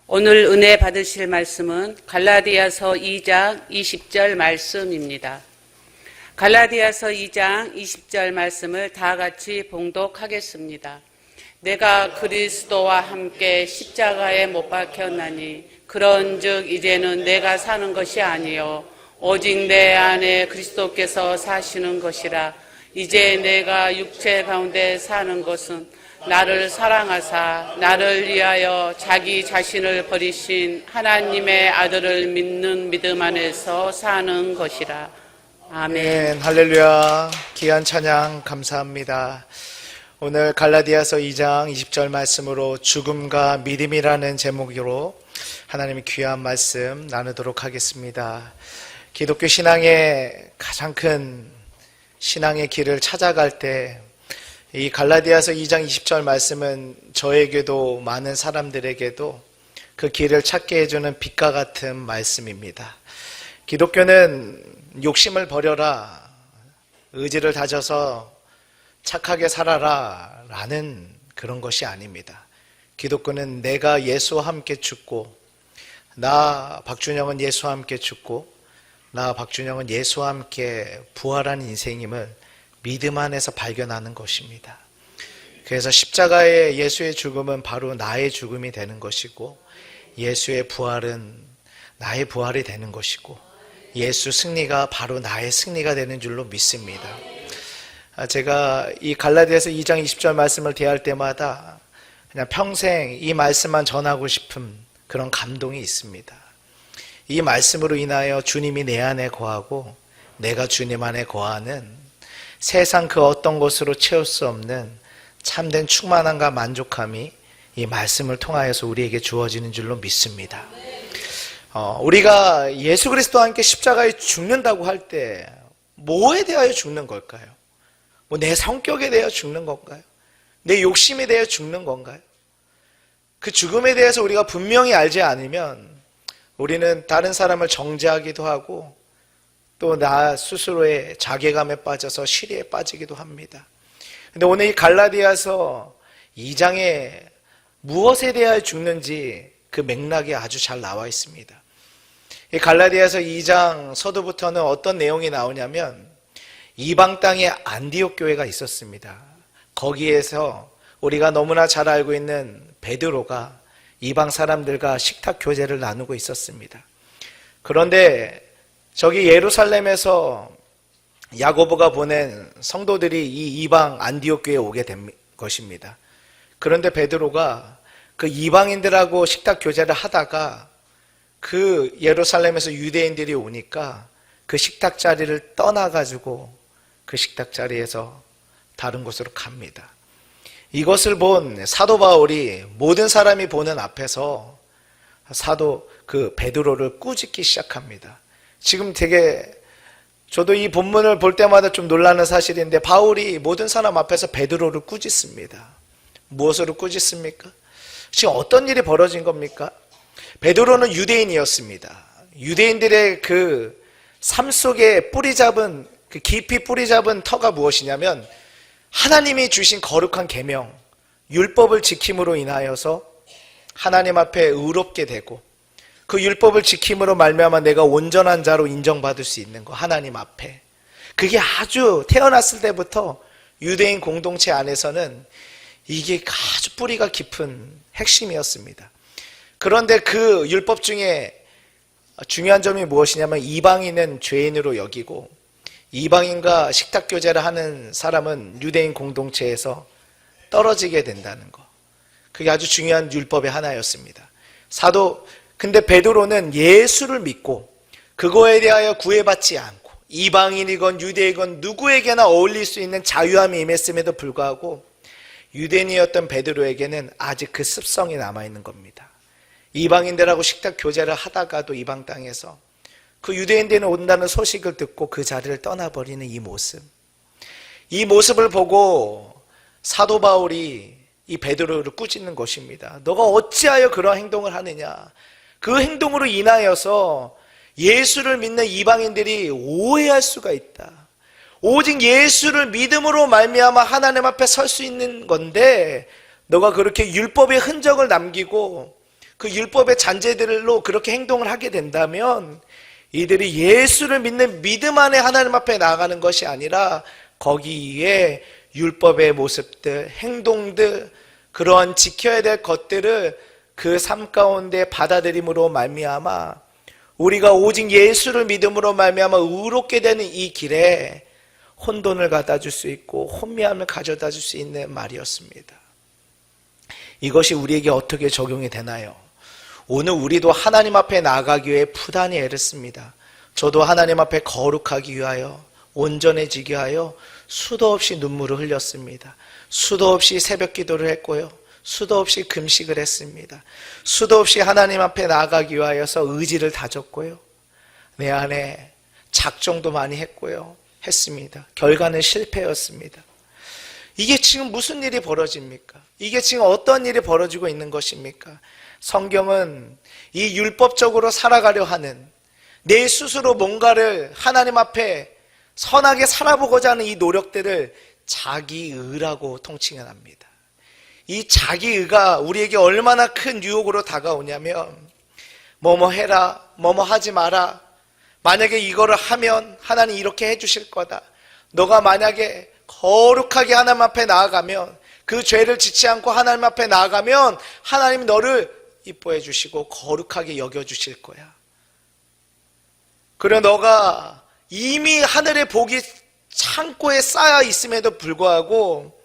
오늘 은혜 받으실 말씀은 갈라디아서 2장 20절 말씀입니다. 갈라디아서 2장 20절 말씀을 다 같이 봉독하겠습니다. 내가 그리스도와 함께 십자가에 못 박혔나니 그런즉 이제는 내가 사는 것이 아니요 오직 내 안에 그리스도께서 사시는 것이라. 이제 내가 육체 가운데 사는 것은 나를 사랑하사 나를 위하여 자기 자신을 버리신 하나님의 아들을 믿는 믿음 안에서 사는 것이라. 아멘. 할렐루야. 귀한 찬양 감사합니다. 오늘 갈라디아서 2장 20절 말씀으로 죽음과 믿음이라는 제목으로 하나님의 귀한 말씀 나누도록 하겠습니다. 기독교 신앙의 가장 큰 신앙의 길을 찾아갈 때 이 갈라디아서 2장 20절 말씀은 저에게도 많은 사람들에게도 그 길을 찾게 해주는 빛과 같은 말씀입니다. 기독교는 욕심을 버려라, 의지를 다져서 착하게 살아라 라는 그런 것이 아닙니다. 기독교는 내가 예수와 함께 죽고, 나 박준영은 예수와 함께 죽고, 나 박준영은 예수와 함께 부활한 인생임을 믿음 안에서 발견하는 것입니다. 그래서 십자가의 예수의 죽음은 바로 나의 죽음이 되는 것이고, 예수의 부활은 나의 부활이 되는 것이고, 예수 승리가 바로 나의 승리가 되는 줄로 믿습니다. 제가 이 갈라디아서 2장 20절 말씀을 대할 때마다 그냥 평생 이 말씀만 전하고 싶은 그런 감동이 있습니다. 이 말씀으로 인하여 주님이 내 안에 거하고 내가 주님 안에 거하는 세상 그 어떤 것으로 채울 수 없는 참된 충만함과 만족함이 이 말씀을 통하여서 우리에게 주어지는 줄로 믿습니다. 우리가 예수 그리스도와 함께 십자가에 죽는다고 할 때 뭐에 대하여 죽는 걸까요? 내 성격에 대하여 죽는 건가요? 내 욕심에 대하여 죽는 건가요? 그 죽음에 대해서 우리가 분명히 알지 않으면 우리는 다른 사람을 정죄하기도 하고 또 나 스스로의 자괴감에 빠져서 시리에 빠지기도 합니다. 근데 오늘 이 갈라디아서 2장에 무엇에 대하여 죽는지 그 맥락이 아주 잘 나와 있습니다. 이 갈라디아서 2장 서두부터는 어떤 내용이 나오냐면 이방 땅에 안디옥 교회가 있었습니다. 거기에서 우리가 너무나 잘 알고 있는 베드로가 이방 사람들과 식탁 교제를 나누고 있었습니다. 그런데 저기 예루살렘에서 야고보가 보낸 성도들이 이 이방 안디옥 교회에 오게 된 것입니다. 그런데 베드로가 그 이방인들하고 식탁 교제를 하다가 그 예루살렘에서 유대인들이 오니까 그 식탁 자리를 떠나가지고 그 식탁 자리에서 다른 곳으로 갑니다. 이것을 본 사도 바울이 모든 사람이 보는 앞에서 사도 그 베드로를 꾸짖기 시작합니다. 지금 되게 저도 이 본문을 볼 때마다 좀 놀라는 사실인데 바울이 모든 사람 앞에서 베드로를 꾸짖습니다. 무엇으로 꾸짖습니까? 지금 어떤 일이 벌어진 겁니까? 베드로는 유대인이었습니다. 유대인들의 그 삶 속에 깊이 뿌리 잡은 터가 무엇이냐면 하나님이 주신 거룩한 계명, 율법을 지킴으로 인하여서 하나님 앞에 의롭게 되고 그 율법을 지킴으로 말미암아 내가 온전한 자로 인정받을 수 있는 거, 하나님 앞에. 그게 아주 태어났을 때부터 유대인 공동체 안에서는 이게 아주 뿌리가 깊은 핵심이었습니다. 그런데 그 율법 중에 중요한 점이 무엇이냐면 이방인은 죄인으로 여기고 이방인과 식탁 교제를 하는 사람은 유대인 공동체에서 떨어지게 된다는 거. 그게 아주 중요한 율법의 하나였습니다. 근데 베드로는 예수를 믿고 그거에 대하여 구애받지 않고 이방인이건 유대이건 누구에게나 어울릴 수 있는 자유함이 임했음에도 불구하고 유대인이었던 베드로에게는 아직 그 습성이 남아있는 겁니다. 이방인들하고 식탁 교제를 하다가도 이방 땅에서 그 유대인들이 온다는 소식을 듣고 그 자리를 떠나버리는 이 모습을 보고 사도 바울이 이 베드로를 꾸짖는 것입니다. 너가 어찌하여 그런 행동을 하느냐. 그 행동으로 인하여서 예수를 믿는 이방인들이 오해할 수가 있다. 오직 예수를 믿음으로 말미암아 하나님 앞에 설 수 있는 건데 너가 그렇게 율법의 흔적을 남기고 그 율법의 잔재들로 그렇게 행동을 하게 된다면 이들이 예수를 믿는 믿음 안에 하나님 앞에 나아가는 것이 아니라 거기에 율법의 모습들, 행동들, 그러한 지켜야 될 것들을 그 삶 가운데 받아들임으로 말미암아 우리가 오직 예수를 믿음으로 말미암아 의롭게 되는 이 길에 혼돈을 갖다 줄 수 있고 혼미함을 가져다 줄 수 있는 말이었습니다. 이것이 우리에게 어떻게 적용이 되나요? 오늘 우리도 하나님 앞에 나아가기 위해 부단히 애를 씁니다. 저도 하나님 앞에 거룩하기 위하여, 온전해지기 위하여 수도 없이 눈물을 흘렸습니다. 수도 없이 새벽 기도를 했고요. 수도 없이 금식을 했습니다. 수도 없이 하나님 앞에 나아가기 위하여서 의지를 다졌고요. 내 안에 작정도 많이 했고요. 했습니다. 결과는 실패였습니다. 이게 지금 무슨 일이 벌어집니까? 이게 지금 어떤 일이 벌어지고 있는 것입니까? 성경은 이 율법적으로 살아가려 하는 내 스스로 뭔가를 하나님 앞에 선하게 살아보고자 하는 이 노력들을 자기의라고 통칭을 합니다. 이 자기의가 우리에게 얼마나 큰 유혹으로 다가오냐면 뭐뭐 해라, 뭐뭐 하지 마라, 만약에 이거를 하면 하나님 이렇게 해주실 거다, 너가 만약에 거룩하게 하나님 앞에 나아가면, 그 죄를 짓지 않고 하나님 앞에 나아가면 하나님이 너를 이뻐해 주시고 거룩하게 여겨주실 거야. 그래 너가 이미 하늘의 복이 창고에 쌓여 있음에도 불구하고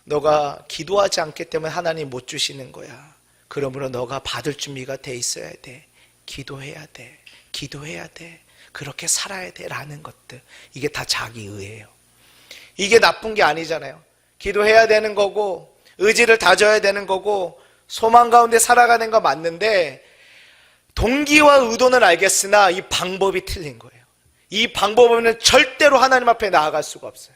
너가 기도하지 않기 때문에 하나님 못 주시는 거야. 그러므로 너가 받을 준비가 돼 있어야 돼. 기도해야 돼. 기도해야 돼. 그렇게 살아야 돼. 라는 것들. 이게 다 자기의예요. 이게 나쁜 게 아니잖아요. 기도해야 되는 거고 의지를 다져야 되는 거고 소망 가운데 살아가는 거 맞는데, 동기와 의도는 알겠으나 이 방법이 틀린 거예요. 이 방법은 절대로 하나님 앞에 나아갈 수가 없어요.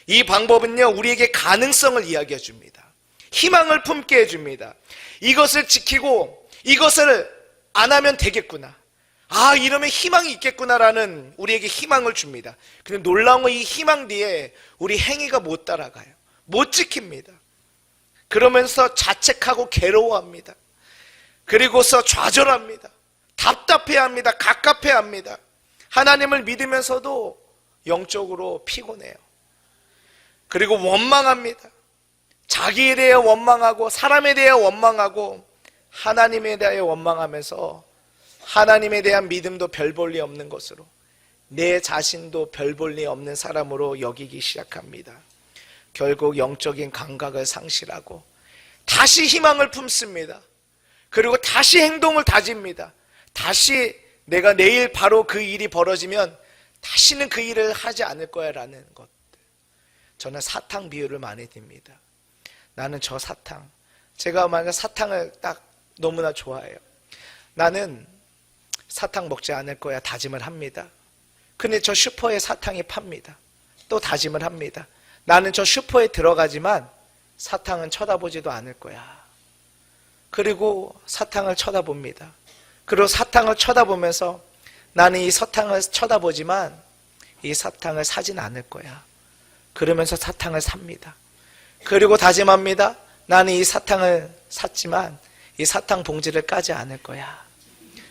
이 방법은요, 우리에게 가능성을 이야기해 줍니다. 희망을 품게 해줍니다. 이것을 지키고 이것을 안 하면 되겠구나, 아 이러면 희망이 있겠구나라는 우리에게 희망을 줍니다. 근데 놀라운 건 이 희망 뒤에 우리 행위가 못 따라가요. 못 지킵니다. 그러면서 자책하고 괴로워합니다. 그리고서 좌절합니다. 답답해합니다. 갑갑해합니다. 하나님을 믿으면서도 영적으로 피곤해요. 그리고 원망합니다. 자기에 대해 원망하고 사람에 대해 원망하고 하나님에 대해 원망하면서 하나님에 대한 믿음도 별 볼 리 없는 것으로, 내 자신도 별 볼 리 없는 사람으로 여기기 시작합니다. 결국 영적인 감각을 상실하고 다시 희망을 품습니다. 그리고 다시 행동을 다집니다. 다시 내가 내일 바로 그 일이 벌어지면 다시는 그 일을 하지 않을 거야 라는 것. 저는 사탕 비유를 많이 듭니다. 나는 저 사탕, 제가 만약 사탕을 딱 너무나 좋아해요. 나는 사탕 먹지 않을 거야 다짐을 합니다. 근데 저 슈퍼에 사탕이 팝니다. 또 다짐을 합니다. 나는 저 슈퍼에 들어가지만 사탕은 쳐다보지도 않을 거야. 그리고 사탕을 쳐다봅니다. 그리고 사탕을 쳐다보면서 나는 이 사탕을 쳐다보지만 이 사탕을 사진 않을 거야. 그러면서 사탕을 삽니다. 그리고 다짐합니다. 나는 이 사탕을 샀지만 이 사탕 봉지를 까지 않을 거야.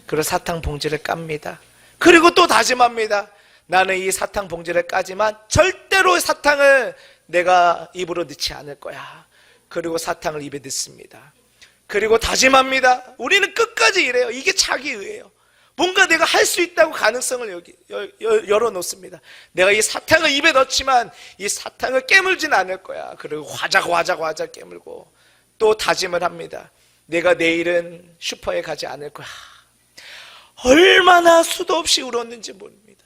그리고 사탕 봉지를 깝니다. 그리고 또 다짐합니다. 나는 이 사탕 봉지를 까지만 절대로 사탕을 내가 입으로 넣지 않을 거야. 그리고 사탕을 입에 넣습니다. 그리고 다짐합니다. 우리는 끝까지 이래요. 이게 자기의예요. 뭔가 내가 할 수 있다고 가능성을 열어놓습니다. 내가 이 사탕을 입에 넣지만 이 사탕을 깨물진 않을 거야. 그리고 화작 깨물고 또 다짐을 합니다. 내가 내일은 슈퍼에 가지 않을 거야. 얼마나 수도 없이 울었는지 모릅니다.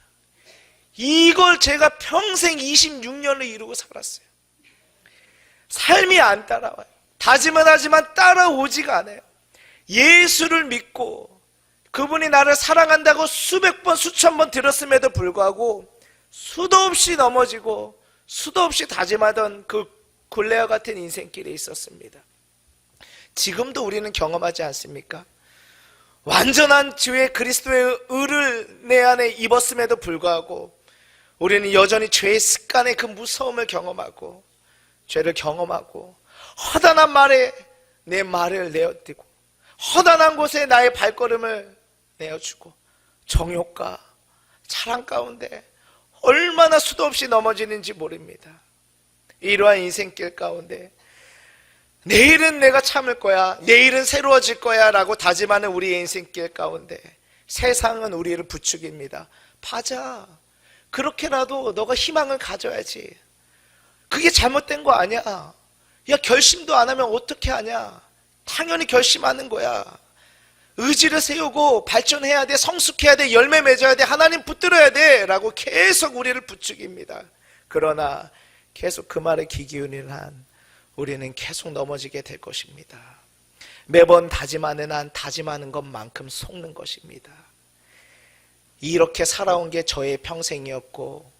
이걸 제가 평생 26년을 이루고 살았어요. 삶이 안 따라와요. 다짐은 하지만 따라오지가 않아요. 예수를 믿고 그분이 나를 사랑한다고 수백 번 수천 번 들었음에도 불구하고 수도 없이 넘어지고 수도 없이 다짐하던 그 굴레와 같은 인생길에 있었습니다. 지금도 우리는 경험하지 않습니까? 완전한 주의 그리스도의 의를 내 안에 입었음에도 불구하고 우리는 여전히 죄의 습관의 그 무서움을 경험하고 죄를 경험하고 허다한 말에 내 말을 내어띄고 허다한 곳에 나의 발걸음을 내어주고 정욕과 자랑 가운데 얼마나 수도 없이 넘어지는지 모릅니다. 이러한 인생길 가운데 내일은 내가 참을 거야, 내일은 새로워질 거야 라고 다짐하는 우리의 인생길 가운데 세상은 우리를 부추깁니다. 맞아, 그렇게라도 너가 희망을 가져야지. 그게 잘못된 거 아니야. 야, 결심도 안 하면 어떻게 하냐. 당연히 결심하는 거야. 의지를 세우고 발전해야 돼, 성숙해야 돼, 열매 맺어야 돼, 하나님 붙들어야 돼 라고 계속 우리를 부추깁니다. 그러나 계속 그 말에 귀 기울이는 한 우리는 계속 넘어지게 될 것입니다. 매번 다짐하는 한 다짐하는 것만큼 속는 것입니다. 이렇게 살아온 게 저의 평생이었고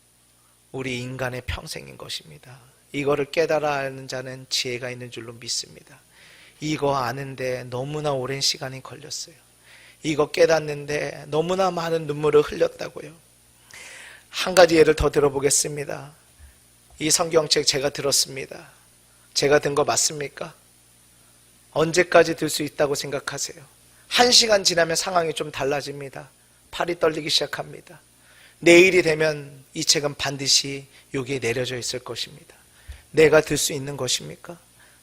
우리 인간의 평생인 것입니다. 이거를 깨달아 아는 자는 지혜가 있는 줄로 믿습니다. 이거 아는데 너무나 오랜 시간이 걸렸어요. 이거 깨닫는데 너무나 많은 눈물을 흘렸다고요. 한 가지 예를 더 들어보겠습니다. 이 성경책 제가 들었습니다. 제가 든 거 맞습니까? 언제까지 들 수 있다고 생각하세요? 1시간 지나면 상황이 좀 달라집니다. 팔이 떨리기 시작합니다. 내일이 되면 이 책은 반드시 여기에 내려져 있을 것입니다. 내가 들 수 있는 것입니까?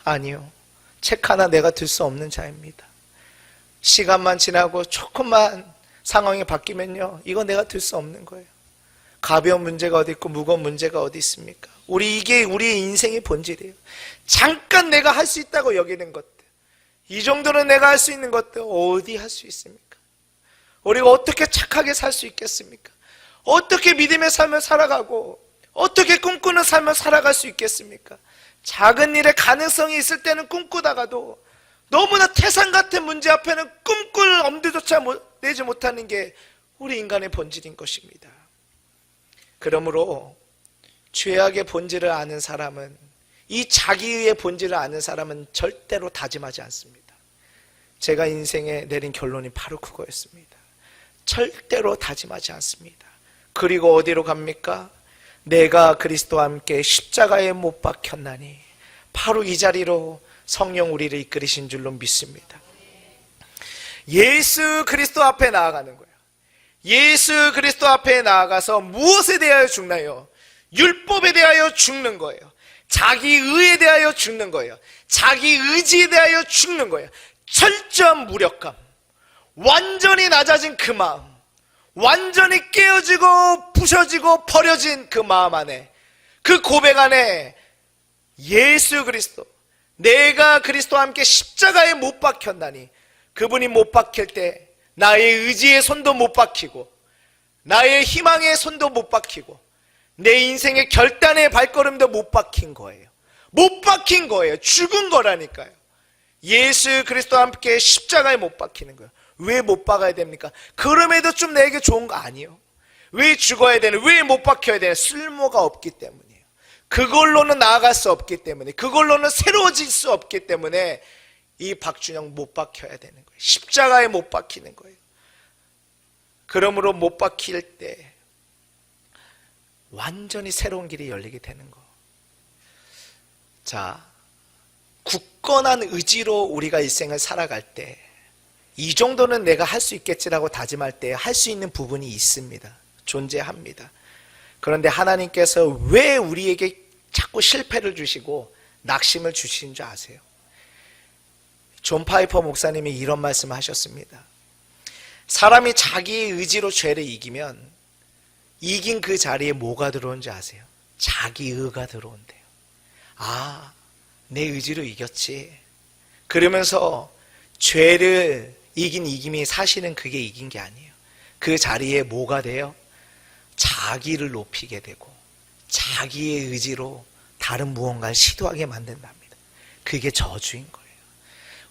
아니요. 책 하나 내가 들 수 없는 자입니다. 시간만 지나고 조금만 상황이 바뀌면요, 이거 내가 들 수 없는 거예요. 가벼운 문제가 어디 있고 무거운 문제가 어디 있습니까? 이게 우리의 인생의 본질이에요. 잠깐 내가 할 수 있다고 여기는 것들, 이 정도는 내가 할 수 있는 것들 어디 할 수 있습니까? 우리가 어떻게 착하게 살 수 있겠습니까? 어떻게 믿음의 삶을 살아가고 어떻게 꿈꾸는 삶을 살아갈 수 있겠습니까? 작은 일에 가능성이 있을 때는 꿈꾸다가도 너무나 태산 같은 문제 앞에는 꿈꿀 엄두조차 내지 못하는 게 우리 인간의 본질인 것입니다. 그러므로 죄악의 본질을 아는 사람은, 이 자기의 본질을 아는 사람은 절대로 다짐하지 않습니다. 제가 인생에 내린 결론이 바로 그거였습니다. 절대로 다짐하지 않습니다. 그리고 어디로 갑니까? 내가 그리스도와 함께 십자가에 못 박혔나니, 바로 이 자리로 성령 우리를 이끌으신 줄로 믿습니다. 예수 그리스도 앞에 나아가는 거예요. 예수 그리스도 앞에 나아가서 무엇에 대하여 죽나요? 율법에 대하여 죽는 거예요. 자기 의에 대하여 죽는 거예요. 자기 의지에 대하여 죽는 거예요. 철저한 무력감, 완전히 낮아진 그 마음, 완전히 깨어지고 부셔지고 버려진 그 마음 안에, 그 고백 안에 예수 그리스도, 내가 그리스도와 함께 십자가에 못 박혔나니, 그분이 못 박힐 때 나의 의지의 손도 못 박히고 나의 희망의 손도 못 박히고 내 인생의 결단의 발걸음도 못 박힌 거예요. 못 박힌 거예요. 죽은 거라니까요. 예수 그리스도와 함께 십자가에 못 박히는 거예요. 왜 못 박아야 됩니까? 그럼에도 좀 내게 좋은 거 아니에요? 왜 죽어야 되는, 왜 못 박혀야 되는? 쓸모가 없기 때문이에요. 그걸로는 나아갈 수 없기 때문에, 그걸로는 새로워질 수 없기 때문에 이 박준영 못 박혀야 되는 거예요. 십자가에 못 박히는 거예요. 그러므로 못 박힐 때 완전히 새로운 길이 열리게 되는 거. 자, 굳건한 의지로 우리가 일생을 살아갈 때, 이 정도는 내가 할 수 있겠지라고 다짐할 때 할 수 있는 부분이 있습니다. 존재합니다. 그런데 하나님께서 왜 우리에게 자꾸 실패를 주시고 낙심을 주시는 줄 아세요? 존 파이퍼 목사님이 이런 말씀을 하셨습니다. 사람이 자기 의지로 죄를 이기면 이긴 그 자리에 뭐가 들어온지 아세요? 자기의가 들어온대요. 아, 내 의지로 이겼지. 그러면서 죄를 이긴 이김이 사실은 그게 이긴 게 아니에요. 그 자리에 뭐가 돼요? 자기를 높이게 되고 자기의 의지로 다른 무언가를 시도하게 만든답니다. 그게 저주인 거예요.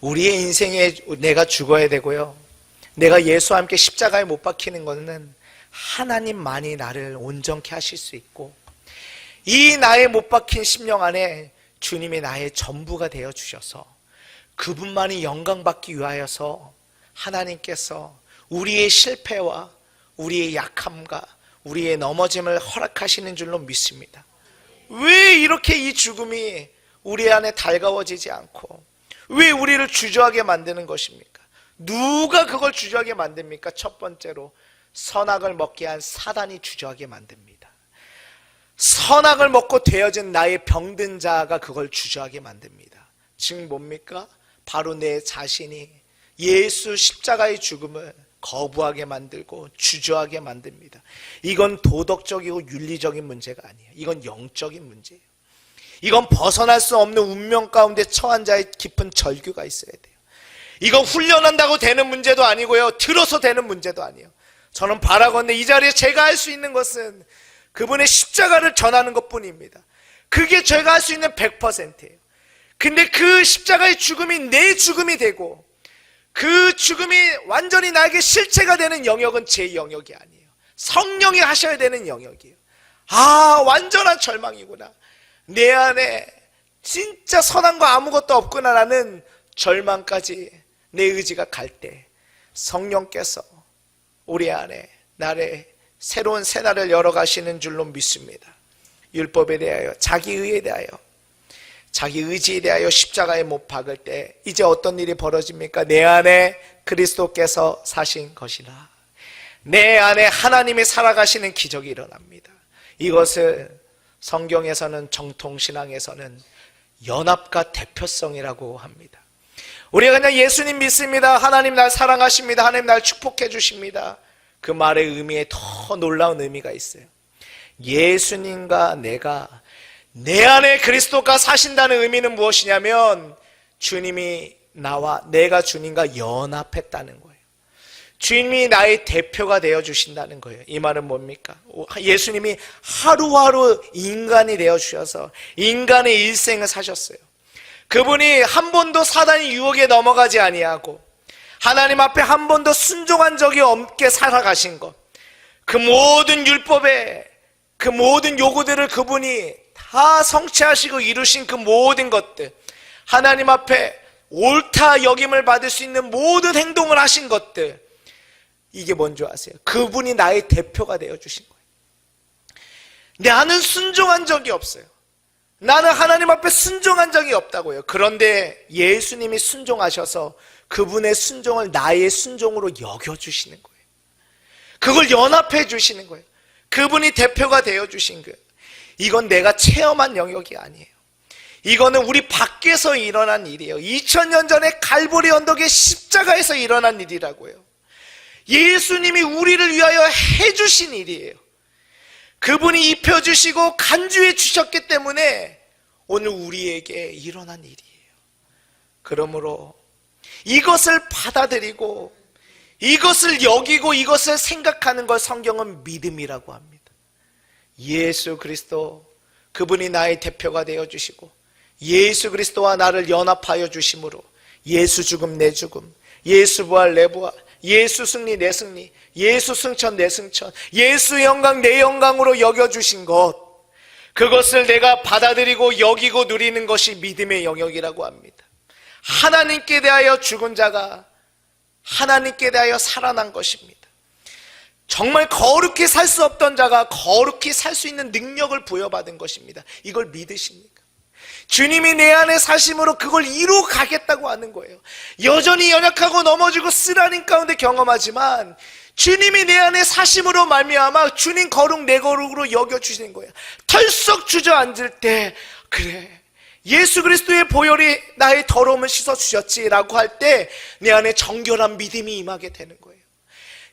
우리의 인생에 내가 죽어야 되고요, 내가 예수와 함께 십자가에 못 박히는 것은 하나님만이 나를 온전케 하실 수 있고, 이 나의 못 박힌 심령 안에 주님이 나의 전부가 되어 주셔서 그분만이 영광받기 위하여서 하나님께서 우리의 실패와 우리의 약함과 우리의 넘어짐을 허락하시는 줄로 믿습니다. 왜 이렇게 이 죽음이 우리 안에 달가워지지 않고 왜 우리를 주저하게 만드는 것입니까? 누가 그걸 주저하게 만듭니까? 첫 번째로 선악을 먹게 한 사단이 주저하게 만듭니다. 선악을 먹고 되어진 나의 병든 자가 그걸 주저하게 만듭니다. 즉 뭡니까? 바로 내 자신이 예수 십자가의 죽음을 거부하게 만들고 주저하게 만듭니다. 이건 도덕적이고 윤리적인 문제가 아니에요. 이건 영적인 문제예요. 이건 벗어날 수 없는 운명 가운데 처한 자의 깊은 절규가 있어야 돼요. 이건 훈련한다고 되는 문제도 아니고요, 들어서 되는 문제도 아니에요. 저는 바라건대 이 자리에 제가 할 수 있는 것은 그분의 십자가를 전하는 것뿐입니다. 그게 제가 할 수 있는 100%예요. 근데 그 십자가의 죽음이 내 죽음이 되고 그 죽음이 완전히 나에게 실체가 되는 영역은 제 영역이 아니에요. 성령이 하셔야 되는 영역이에요. 아, 완전한 절망이구나. 내 안에 진짜 선한 거 아무것도 없구나라는 절망까지 내 의지가 갈 때 성령께서 우리 안에 나를 새로운 새날을 열어가시는 줄로 믿습니다. 율법에 대하여, 자기 의에 대하여, 자기 의지에 대하여 십자가에 못 박을 때 이제 어떤 일이 벌어집니까? 내 안에 그리스도께서 사신 것이라. 내 안에 하나님이 살아가시는 기적이 일어납니다. 이것을 성경에서는, 정통신앙에서는 연합과 대표성이라고 합니다. 우리가 그냥 예수님 믿습니다, 하나님 날 사랑하십니다, 하나님 날 축복해 주십니다, 그 말의 의미에 더 놀라운 의미가 있어요. 예수님과 내가, 내 안에 그리스도가 사신다는 의미는 무엇이냐면 주님이 나와 내가 주님과 연합했다는 거예요. 주님이 나의 대표가 되어주신다는 거예요. 이 말은 뭡니까? 예수님이 하루하루 인간이 되어주셔서 인간의 일생을 사셨어요. 그분이 한 번도 사단의 유혹에 넘어가지 아니하고 하나님 앞에 한 번도 순종한 적이 없게 살아가신 것, 그 모든 율법의 그 모든 요구들을 그분이 다 성취하시고 이루신 그 모든 것들, 하나님 앞에 옳다 여김을 받을 수 있는 모든 행동을 하신 것들, 이게 뭔지 아세요? 그분이 나의 대표가 되어주신 거예요. 나는 순종한 적이 없어요. 나는 하나님 앞에 순종한 적이 없다고요. 그런데 예수님이 순종하셔서 그분의 순종을 나의 순종으로 여겨주시는 거예요. 그걸 연합해 주시는 거예요. 그분이 대표가 되어주신 거예요. 이건 내가 체험한 영역이 아니에요. 이거는 우리 밖에서 일어난 일이에요. 2000년 전에 갈보리 언덕의 십자가에서 일어난 일이라고요. 예수님이 우리를 위하여 해주신 일이에요. 그분이 입혀주시고 간주해 주셨기 때문에 오늘 우리에게 일어난 일이에요. 그러므로 이것을 받아들이고 이것을 여기고 이것을 생각하는 걸 성경은 믿음이라고 합니다. 예수 그리스도, 그분이 나의 대표가 되어주시고 예수 그리스도와 나를 연합하여 주심으로 예수 죽음 내 죽음, 예수 부활 내 부활, 예수 승리 내 승리, 예수 승천 내 승천, 예수 영광 내 영광으로 여겨주신 것, 그것을 내가 받아들이고 여기고 누리는 것이 믿음의 영역이라고 합니다. 하나님께 대하여 죽은 자가 하나님께 대하여 살아난 것입니다. 정말 거룩히 살 수 없던 자가 거룩히 살 수 있는 능력을 부여받은 것입니다. 이걸 믿으십니까? 주님이 내 안에 사심으로 그걸 이루어 가겠다고 하는 거예요. 여전히 연약하고 넘어지고 쓰라린 가운데 경험하지만 주님이 내 안에 사심으로 말미암아 주님 거룩 내 거룩으로 여겨주시는 거예요. 털썩 주저앉을 때, 그래, 예수 그리스도의 보혈이 나의 더러움을 씻어주셨지라고 할 때 내 안에 정결한 믿음이 임하게 되는 거예요.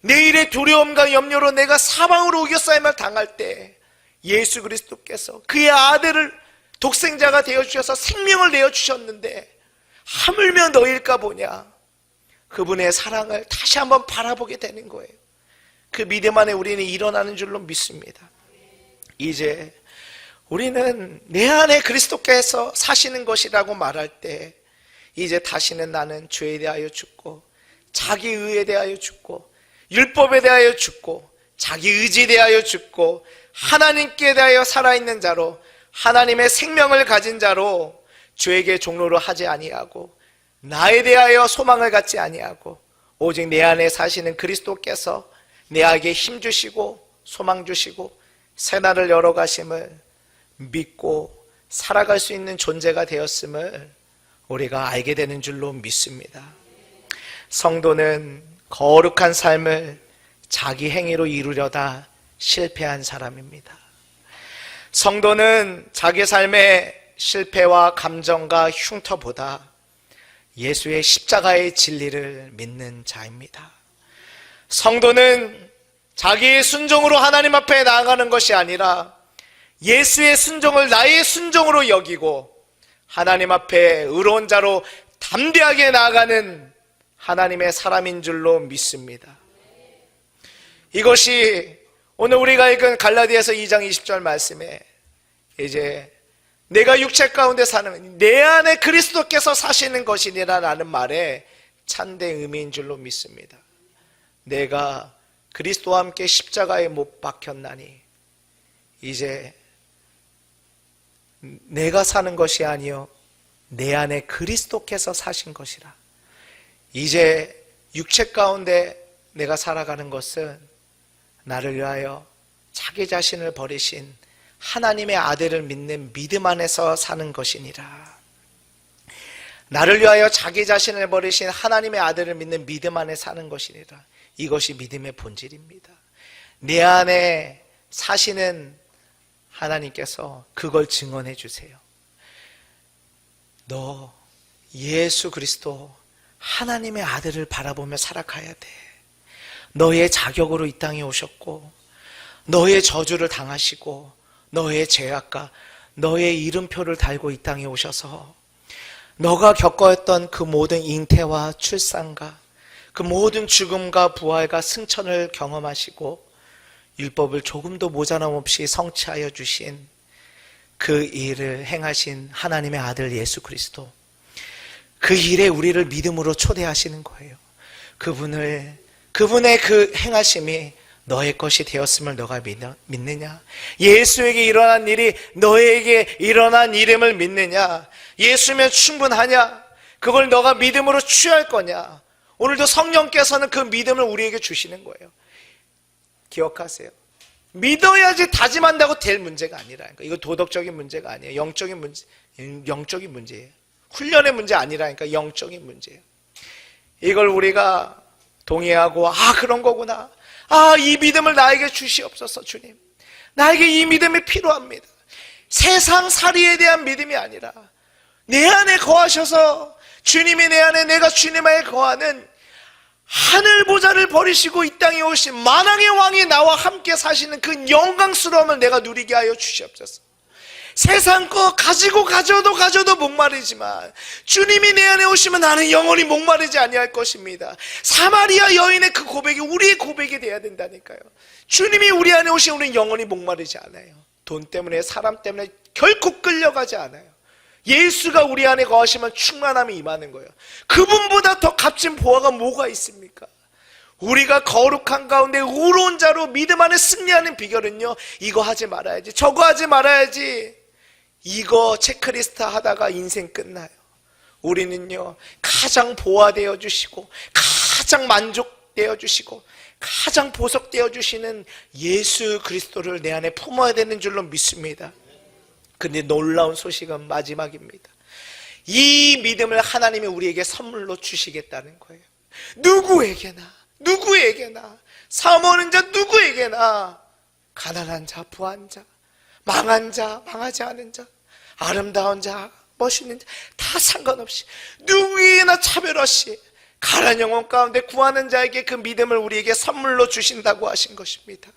내일의 두려움과 염려로 내가 사방으로 우겨싸임을 당할 때 예수 그리스도께서 그의 아들을 독생자가 되어주셔서 생명을 내어주셨는데 하물며 너일까 보냐, 그분의 사랑을 다시 한번 바라보게 되는 거예요. 그 믿음 안에 우리는 일어나는 줄로 믿습니다. 이제 우리는 내 안에 그리스도께서 사시는 것이라고 말할 때 이제 다시는 나는 죄에 대하여 죽고 자기 의에 대하여 죽고 율법에 대하여 죽고 자기 의지에 대하여 죽고 하나님께 대하여 살아있는 자로, 하나님의 생명을 가진 자로 죄에게 종로를 하지 아니하고 나에 대하여 소망을 갖지 아니하고 오직 내 안에 사시는 그리스도께서 내에게 힘 주시고 소망 주시고 새날을 열어가심을 믿고 살아갈 수 있는 존재가 되었음을 우리가 알게 되는 줄로 믿습니다. 성도는 거룩한 삶을 자기 행위로 이루려다 실패한 사람입니다. 성도는 자기 삶의 실패와 감정과 흉터보다 예수의 십자가의 진리를 믿는 자입니다. 성도는 자기의 순종으로 하나님 앞에 나아가는 것이 아니라 예수의 순종을 나의 순종으로 여기고 하나님 앞에 의로운 자로 담대하게 나아가는 하나님의 사람인 줄로 믿습니다. 이것이 오늘 우리가 읽은 갈라디아서 2장 20절 말씀에 이제 내가 육체 가운데 사는 내 안에 그리스도께서 사시는 것이니라라는 말에 참된 의미인 줄로 믿습니다. 내가 그리스도와 함께 십자가에 못 박혔나니 이제 내가 사는 것이 아니요 내 안에 그리스도께서 사신 것이라. 이제 육체 가운데 내가 살아가는 것은 나를 위하여 자기 자신을 버리신 하나님의 아들을 믿는 믿음 안에서 사는 것이니라. 나를 위하여 자기 자신을 버리신 하나님의 아들을 믿는 믿음 안에 사는 것이니라. 이것이 믿음의 본질입니다. 내 안에 사시는 하나님께서 그걸 증언해 주세요. 너 예수 그리스도 하나님의 아들을 바라보며 살아가야 돼. 너의 자격으로 이 땅에 오셨고 너의 저주를 당하시고 너의 죄악과 너의 이름표를 달고 이 땅에 오셔서 너가 겪었던 그 모든 잉태와 출산과 그 모든 죽음과 부활과 승천을 경험하시고 율법을 조금도 모자람 없이 성취하여 주신 그 일을 행하신 하나님의 아들 예수 그리스도, 그 일에 우리를 믿음으로 초대하시는 거예요. 그분의 그 행하심이 너의 것이 되었음을 너가 믿느냐? 예수에게 일어난 일이 너에게 일어난 일임을 믿느냐? 예수면 충분하냐? 그걸 너가 믿음으로 취할 거냐? 오늘도 성령께서는 그 믿음을 우리에게 주시는 거예요. 기억하세요. 믿어야지 다짐한다고 될 문제가 아니라니까. 이거 도덕적인 문제가 아니에요. 영적인 문제예요. 훈련의 문제 아니라니까. 영적인 문제예요. 이걸 우리가 동의하고 그런 거구나. 이 믿음을 나에게 주시옵소서. 주님, 나에게 이 믿음이 필요합니다. 세상 살이에 대한 믿음이 아니라 내 안에 거하셔서 주님이 내 안에, 내가 주님 안에 거하는 하늘 보좌를 버리시고 이 땅에 오신 만왕의 왕이 나와 함께 사시는 그 영광스러움을 내가 누리게 하여 주시옵소서. 세상 거 가져도 목마르지만 주님이 내 안에 오시면 나는 영원히 목마르지 아니할 것입니다. 사마리아 여인의 그 고백이 우리의 고백이 돼야 된다니까요. 주님이 우리 안에 오시면 우리는 영원히 목마르지 않아요. 돈 때문에, 사람 때문에 결코 끌려가지 않아요. 예수가 우리 안에 거하시면 충만함이 임하는 거예요. 그분보다 더 값진 보화가 뭐가 있습니까? 우리가 거룩한 가운데 의로운 자로 믿음 안에 승리하는 비결은요, 이거 하지 말아야지, 저거 하지 말아야지, 이거 체크리스트 하다가 인생 끝나요. 우리는요, 가장 보호되어 주시고 가장 만족되어 주시고 가장 보석되어 주시는 예수 그리스도를 내 안에 품어야 되는 줄로 믿습니다. 근데 놀라운 소식은 마지막입니다. 이 믿음을 하나님이 우리에게 선물로 주시겠다는 거예요. 누구에게나 사람 없는 자 누구에게나, 가난한 자, 부한 자, 망한 자, 망하지 않은 자, 아름다운 자, 멋있는 자, 다 상관없이 누구에게나 차별 없이 가난 영혼 가운데 구하는 자에게 그 믿음을 우리에게 선물로 주신다고 하신 것입니다.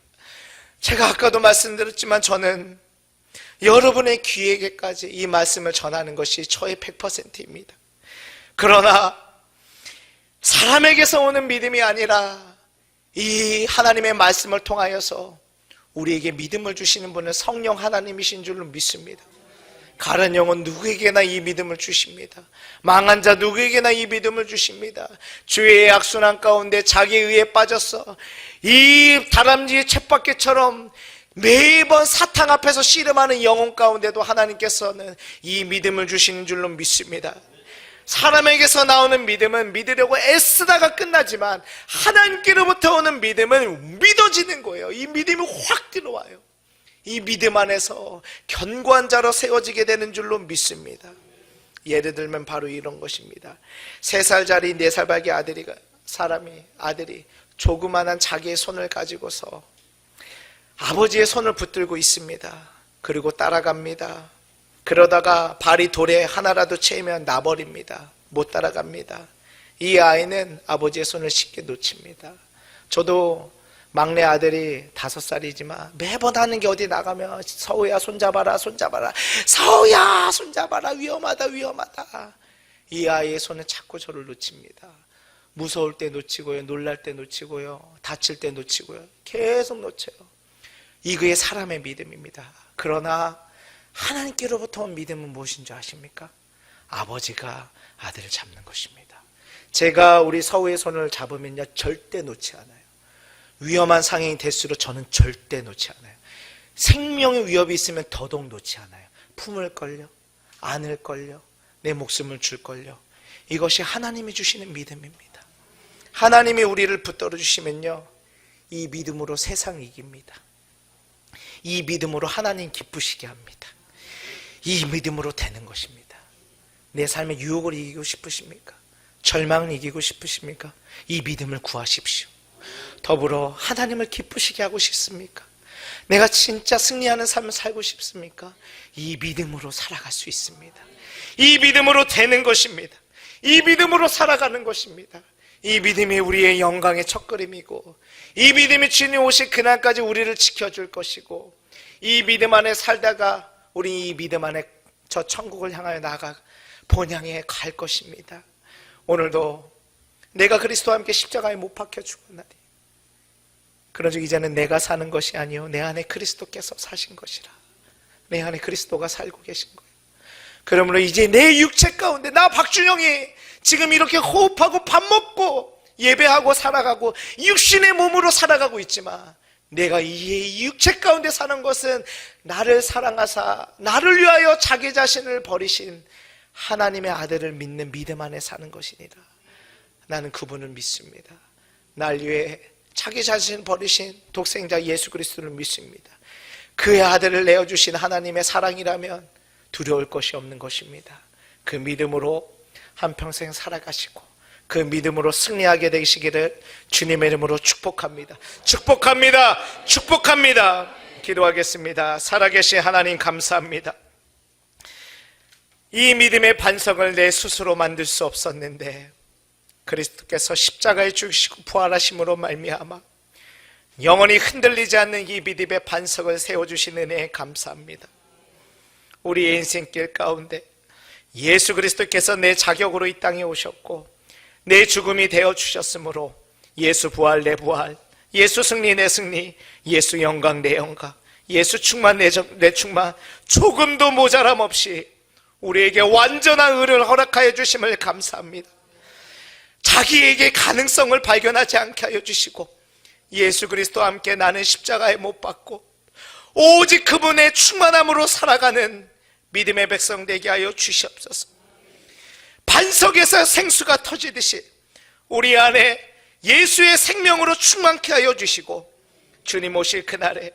제가 아까도 말씀드렸지만 저는 여러분의 귀에게까지 이 말씀을 전하는 것이 저의 100%입니다. 그러나 사람에게서 오는 믿음이 아니라 이 하나님의 말씀을 통하여서 우리에게 믿음을 주시는 분은 성령 하나님이신 줄로 믿습니다. 가련 영혼 누구에게나 이 믿음을 주십니다. 망한 자 누구에게나 이 믿음을 주십니다. 주의 악순환 가운데 자기의 의에 빠져서 이 다람쥐의 쳇바퀴처럼 매번 사탕 앞에서 씨름하는 영혼 가운데도 하나님께서는 이 믿음을 주시는 줄로 믿습니다. 사람에게서 나오는 믿음은 믿으려고 애쓰다가 끝나지만 하나님께로부터 오는 믿음은 믿어지는 거예요. 이 믿음이 확 들어와요. 이 믿음 안에서 견고한 자로 세워지게 되는 줄로 믿습니다. 예를 들면 바로 이런 것입니다. 3살짜리 4살밖에 아들이 조그만한 자기의 손을 가지고서 아버지의 손을 붙들고 있습니다. 그리고 따라갑니다. 그러다가 발이 돌에 하나라도 채이면 나버립니다. 못 따라갑니다. 이 아이는 아버지의 손을 쉽게 놓칩니다. 저도 막내 아들이 5살이지만 매번 하는 게 어디 나가면 서우야 손잡아라 손잡아라, 서우야 손잡아라, 위험하다 위험하다. 이 아이의 손은 자꾸 저를 놓칩니다. 무서울 때 놓치고요, 놀랄 때 놓치고요, 다칠 때 놓치고요, 계속 놓쳐요. 이게 사람의 믿음입니다. 그러나 하나님께로부터 온 믿음은 무엇인 줄 아십니까? 아버지가 아들을 잡는 것입니다. 제가 우리 서우의 손을 잡으면요 절대 놓지 않아요. 위험한 상황이 될수록 저는 절대 놓지 않아요. 생명의 위협이 있으면 더더욱 놓지 않아요. 품을걸요, 안을걸요, 내 목숨을 줄걸요. 이것이 하나님이 주시는 믿음입니다. 하나님이 우리를 붙들어 주시면요 이 믿음으로 세상을 이깁니다. 이 믿음으로 하나님 기쁘시게 합니다. 이 믿음으로 되는 것입니다. 내 삶의 유혹을 이기고 싶으십니까? 절망을 이기고 싶으십니까? 이 믿음을 구하십시오. 더불어 하나님을 기쁘시게 하고 싶습니까? 내가 진짜 승리하는 삶을 살고 싶습니까? 이 믿음으로 살아갈 수 있습니다. 이 믿음으로 되는 것입니다. 이 믿음으로 살아가는 것입니다. 이 믿음이 우리의 영광의 첫걸음이고, 이 믿음이 주님 오실 그날까지 우리를 지켜줄 것이고, 이 믿음 안에 살다가 우리 이 믿음 안에 저 천국을 향하여 나아가 본향에 갈 것입니다. 오늘도 내가 그리스도와 함께 십자가에 못 박혀 죽었나니 그러즉 이제는 내가 사는 것이 아니요 내 안에 그리스도께서 사신 것이라. 내 안에 그리스도가 살고 계신 거예요. 그러므로 이제 내 육체 가운데 나 박준영이 지금 이렇게 호흡하고 밥 먹고 예배하고 살아가고 육신의 몸으로 살아가고 있지만, 내가 이 육체 가운데 사는 것은 나를 사랑하사 나를 위하여 자기 자신을 버리신 하나님의 아들을 믿는 믿음 안에 사는 것이니라. 나는 그분을 믿습니다. 날 위해 자기 자신을 버리신 독생자 예수 그리스도를 믿습니다. 그의 아들을 내어주신 하나님의 사랑이라면 두려울 것이 없는 것입니다. 그 믿음으로 한평생 살아가시고 그 믿음으로 승리하게 되시기를 주님의 이름으로 축복합니다. 축복합니다. 축복합니다. 기도하겠습니다. 살아계신 하나님 감사합니다. 이 믿음의 반석을 내 스스로 만들 수 없었는데 그리스도께서 십자가에 죽으시고 부활하심으로 말미암아 영원히 흔들리지 않는 이 믿음의 반석을 세워주신 은혜에 감사합니다. 우리의 인생길 가운데 예수 그리스도께서 내 자격으로 이 땅에 오셨고 내 죽음이 되어 주셨으므로 예수 부활 내 부활, 예수 승리 내 승리, 예수 영광 내 영광, 예수 충만 내 충만, 조금도 모자람 없이 우리에게 완전한 의를 허락하여 주심을 감사합니다. 자기에게 가능성을 발견하지 않게 하여 주시고 예수 그리스도와 함께 나는 십자가에 못 박고 오직 그분의 충만함으로 살아가는 믿음의 백성 되게 하여 주시옵소서. 반석에서 생수가 터지듯이 우리 안에 예수의 생명으로 충만케 하여 주시고 주님 오실 그날에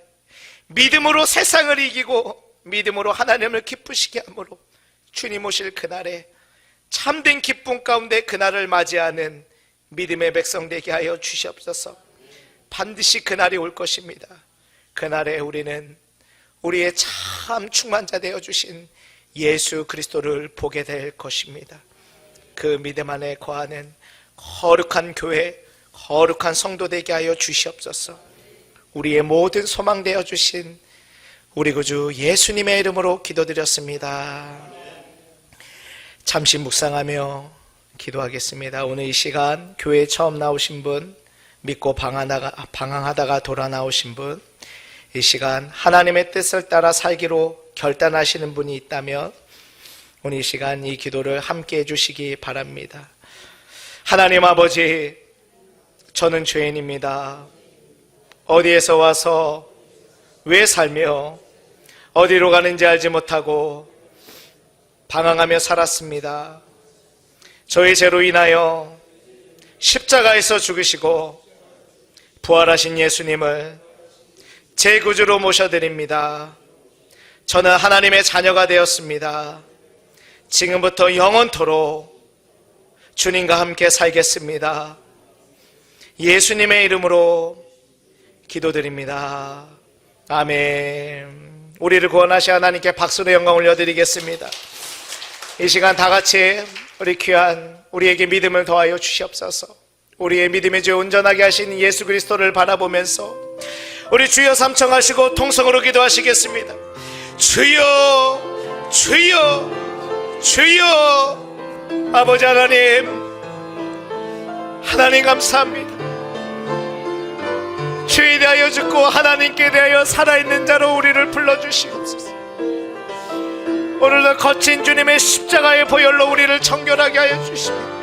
믿음으로 세상을 이기고 믿음으로 하나님을 기쁘시게 함으로 주님 오실 그날에 참된 기쁨 가운데 그날을 맞이하는 믿음의 백성 되게 하여 주시옵소서. 반드시 그날이 올 것입니다. 그날에 우리는 우리의 참 충만자 되어 주신 예수 그리스도를 보게 될 것입니다. 그 믿음 안에 거하는 거룩한 교회, 거룩한 성도 되게 하여 주시옵소서. 우리의 모든 소망 되어 주신 우리 구주 예수님의 이름으로 기도드렸습니다. 잠시 묵상하며 기도하겠습니다. 오늘 이 시간 교회에 처음 나오신 분, 믿고 방황하다가 돌아 나오신 분, 이 시간 하나님의 뜻을 따라 살기로 결단하시는 분이 있다면 오늘 이 시간 이 기도를 함께 해주시기 바랍니다. 하나님 아버지, 저는 죄인입니다. 어디에서 와서 왜 살며 어디로 가는지 알지 못하고 방황하며 살았습니다. 저의 죄로 인하여 십자가에서 죽으시고 부활하신 예수님을 제 구주로 모셔드립니다. 저는 하나님의 자녀가 되었습니다. 지금부터 영원토록 주님과 함께 살겠습니다. 예수님의 이름으로 기도드립니다. 아멘. 우리를 구원하신 하나님께 박수로 영광 올려드리겠습니다. 이 시간 다 같이 우리 귀한 우리에게 믿음을 더하여 주시옵소서. 우리의 믿음의 주 온전하게 하신 예수 그리스도를 바라보면서 우리 주여 삼청하시고 통성으로 기도하시겠습니다. 주여, 주여, 주여. 아버지 하나님, 하나님 감사합니다. 주에 대하여 죽고 하나님께 대하여 살아있는 자로 우리를 불러주시옵소서. 오늘도 거친 주님의 십자가의 보혈로 우리를 정결하게 하여 주시옵소서.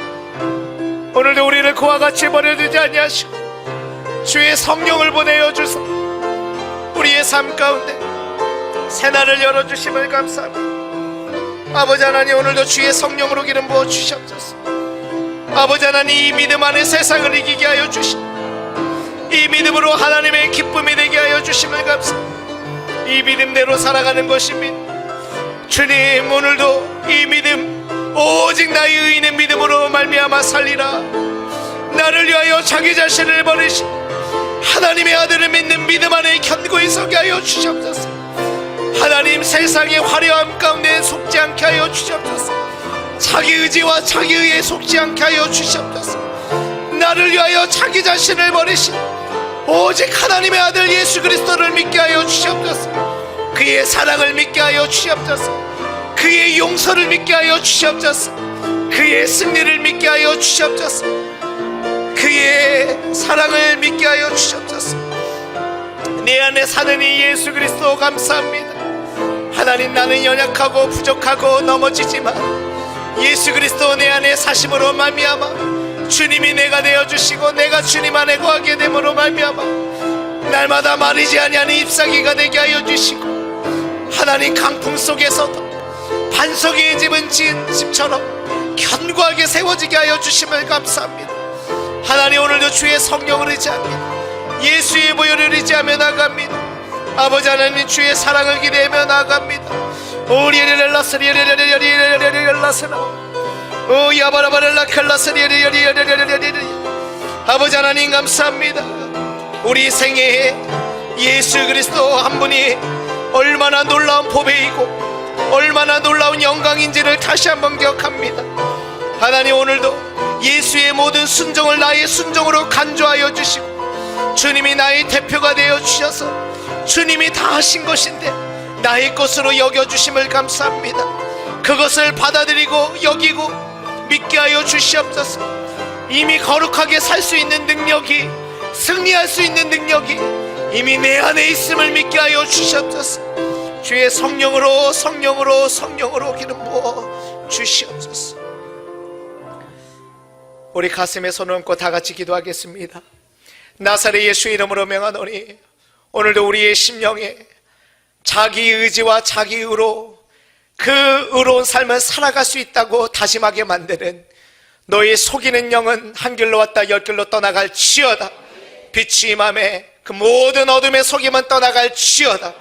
오늘도 우리를 그와 같이 버려두지 아니하시고 주의 성령을 보내어 주사 우리의 삶 가운데 새날을 열어주심을 감사합니다. 아버지 하나님, 오늘도 주의 성령으로 기름 부어 주시옵소서. 아버지 하나님, 이 믿음 안에 세상을 이기게 하여 주시옵소서. 이 믿음으로 하나님의 기쁨이 되게 하여 주심을 감사합니다. 이 믿음대로 살아가는 것입니다. 주님, 오늘도 이 믿음, 오직 나의 의인의 믿음으로 말미암아 살리라. 나를 위하여 자기 자신을 버리신 하나님의 아들을 믿는 믿음 안에 견고히 서게 하여 주시옵소서. 하나님, 세상의 화려함 가운데 속지 않게 하여 주시옵소서. 자기 의지와 자기 의에 속지 않게 하여 주시옵소서. 나를 위하여 자기 자신을 버리신 오직 하나님의 아들 예수 그리스도를 믿게 하여 주시옵소서. 그의 사랑을 믿게 하여 주시옵소서. 그의 용서를 믿게 하여 주시옵소서. 그의 승리를 믿게 하여 주시옵소서. 그의 사랑을 믿게 하여 주시옵소서. 내 안에 사는 이 예수 그리스도 감사합니다. 하나님, 나는 연약하고 부족하고 넘어지지만 예수 그리스도 내 안에 사심으로 말미암아 주님이 내가 되어주시고 내가 주님 안에 거하게 됨으로 말미암아 날마다 마르지 아니하는 잎사귀가 되게 하여 주시고 하나님, 강풍 속에서도 반석의 집은 지은 집처럼 견고하게 세워지게 하여 주심을 감사합니다. 하나님, 오늘도 주의 성령을 의지합니다. 예수의 보혈을 의지하며 나갑니다. 아버지 하나님, 주의 사랑을 기대하며 나갑니다. 아버지 하나님, 감사합니다. 우리 생애에 예수 그리스도 한 분이 얼마나 놀라운 보배이고 얼마나 놀라운 영광인지를 다시 한번 기억합니다. 하나님, 오늘도 예수의 모든 순종을 나의 순종으로 간주하여 주시고 주님이 나의 대표가 되어 주셔서 주님이 다 하신 것인데 나의 것으로 여겨주심을 감사합니다. 그것을 받아들이고 여기고 믿게 하여 주시옵소서. 이미 거룩하게 살 수 있는 능력이, 승리할 수 있는 능력이 이미 내 안에 있음을 믿게 하여 주시옵소서. 주의 성령으로 성령으로 성령으로 기름 부어 주시옵소서. 우리 가슴에 손을 얹고 다 같이 기도하겠습니다. 나사렛 예수 이름으로 명하노니 오늘도 우리의 심령에 자기 의지와 자기 의로 그 의로운 삶을 살아갈 수 있다고 다짐하게 만드는 너의 속이는 영은 한 길로 왔다 열 길로 떠나갈 지어다. 빛이 임함에 그 모든 어둠의 속임은 떠나갈 지어다.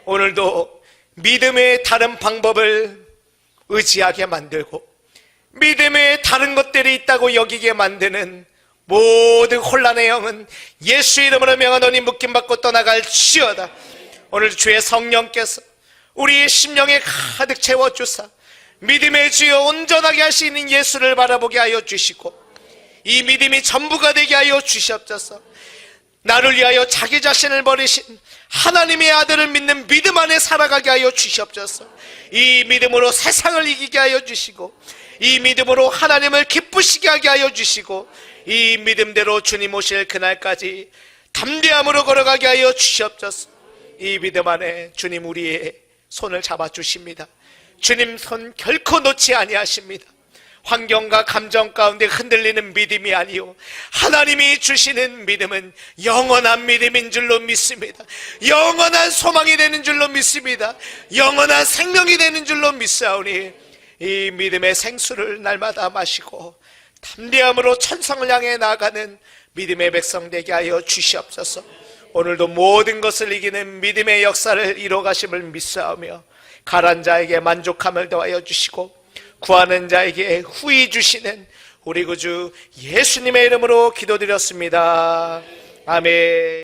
오늘도 믿음의 다른 방법을 의지하게 만들고 믿음의 다른 것들이 있다고 여기게 만드는 모든 혼란의 영은 예수 이름으로 명하노니 묶임받고 떠나갈 지어다. 오늘 주의 성령께서 우리의 심령에 가득 채워주사 믿음의 주여 온전하게 하시는 예수를 바라보게 하여 주시고 이 믿음이 전부가 되게 하여 주시옵소서. 나를 위하여 자기 자신을 버리신 하나님의 아들을 믿는 믿음 안에 살아가게 하여 주시옵소서. 이 믿음으로 세상을 이기게 하여 주시고 이 믿음으로 하나님을 기쁘시게 하게 하여 주시고 이 믿음대로 주님 오실 그날까지 담대함으로 걸어가게 하여 주시옵소서. 이 믿음 안에 주님 우리의 손을 잡아주십니다. 주님 손 결코 놓지 아니하십니다. 환경과 감정 가운데 흔들리는 믿음이 아니요 하나님이 주시는 믿음은 영원한 믿음인 줄로 믿습니다. 영원한 소망이 되는 줄로 믿습니다. 영원한 생명이 되는 줄로 믿사오니 이 믿음의 생수를 날마다 마시고 담대함으로 천성을 향해 나아가는 믿음의 백성 되게 하여 주시옵소서. 오늘도 모든 것을 이기는 믿음의 역사를 이뤄가심을 믿사오며 가난한 자에게 만족함을 더하여 주시고 구하는 자에게 후히 주시는 우리 구주 예수님의 이름으로 기도드렸습니다. 아멘.